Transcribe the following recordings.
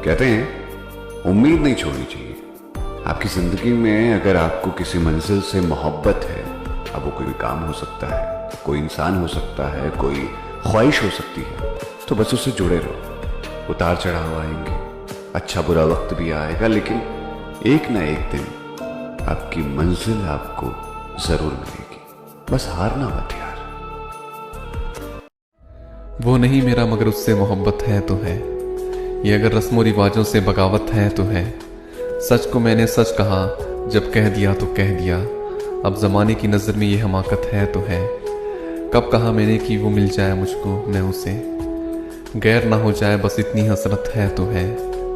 कहते हैं उम्मीद नहीं छोड़नी चाहिए। आपकी जिंदगी में अगर आपको किसी मंजिल से मोहब्बत है, अब वो कोई काम हो सकता है, कोई इंसान हो सकता है, कोई ख्वाहिश हो सकती है, तो बस उससे जुड़े रहो। उतार चढ़ाव आएंगे, अच्छा बुरा वक्त भी आएगा, लेकिन एक ना एक दिन आपकी मंजिल आपको जरूर मिलेगी। बस हारना मत यार। वो नहीं मेरा मगर उससे मोहब्बत है तो है, ये अगर रस्मों रिवाजों से बगावत है तो है। सच को मैंने सच कहा, जब कह दिया तो कह दिया, अब ज़माने की नज़र में ये हमाकत है तो है। कब कहा मैंने कि वो मिल जाए मुझको, मैं उसे गैर ना हो जाए, बस इतनी हसरत है तो है।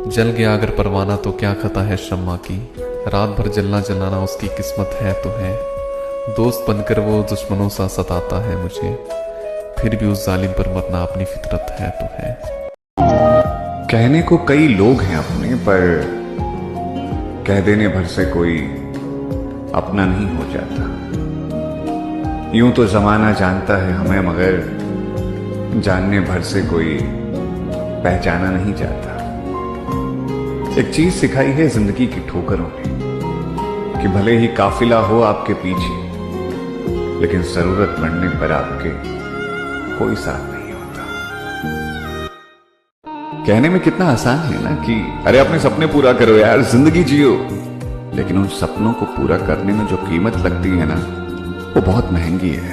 जल गया अगर परवाना तो क्या खता है शम्मा की, रात भर जलना जलाना उसकी किस्मत है तो है। दोस्त बनकर वो दुश्मनों सा सताता है मुझे, फिर भी उस जालिम पर मरना अपनी फितरत है तो है। कहने को कई लोग हैं अपने, पर कह देने भर से कोई अपना नहीं हो जाता। यूं तो जमाना जानता है हमें, मगर जानने भर से कोई पहचाना नहीं जाता। एक चीज सिखाई है जिंदगी की ठोकरों ने कि भले ही काफिला हो आपके पीछे, लेकिन जरूरत पड़ने पर आपके कोई साथ नहीं होता। कहने में कितना आसान है ना कि अरे अपने सपने पूरा करो यार, जिंदगी जियो, लेकिन उन सपनों को पूरा करने में जो कीमत लगती है ना, वो बहुत महंगी है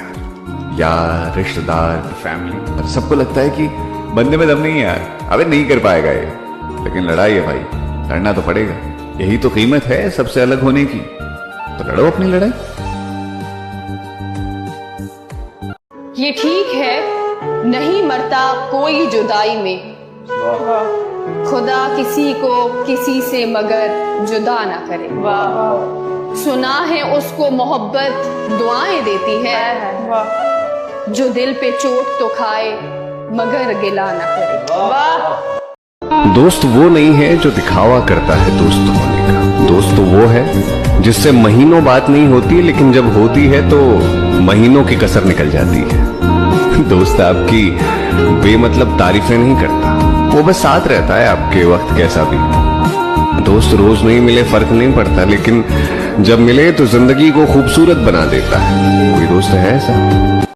यार। रिश्तेदार, फैमिली, सबको लगता है कि बंदे में दम नहीं है यार, अबे नहीं कर पाएगा ये, लेकिन लड़ाई है भाई, लड़ना तो पड़ेगा। यही तो कीमत है सबसे अलग होने की, तो लड़ो अपनी लड़ाई। ये ठीक है, नहीं मरता कोई जुदाई में, खुदा किसी को किसी से मगर जुदा ना करे। सुना है उसको मोहब्बत दुआएं देती है, जो दिल पे चोट तो खाए मगर गिला ना करे। दोस्त वो नहीं है जो दिखावा करता है दोस्त होने का। दोस्त तो वो है जिससे महीनों बात नहीं होती, लेकिन जब होती है तो महीनों की कसर निकल जाती है। दोस्त आपकी बेमतलब तारीफें नहीं करता, वो बस साथ रहता है आपके वक्त कैसा भी। दोस्त रोज नहीं मिले फर्क नहीं पड़ता, लेकिन जब मिले तो जिंदगी को खूबसूरत बना देता है। कोई दोस्त है ऐसा?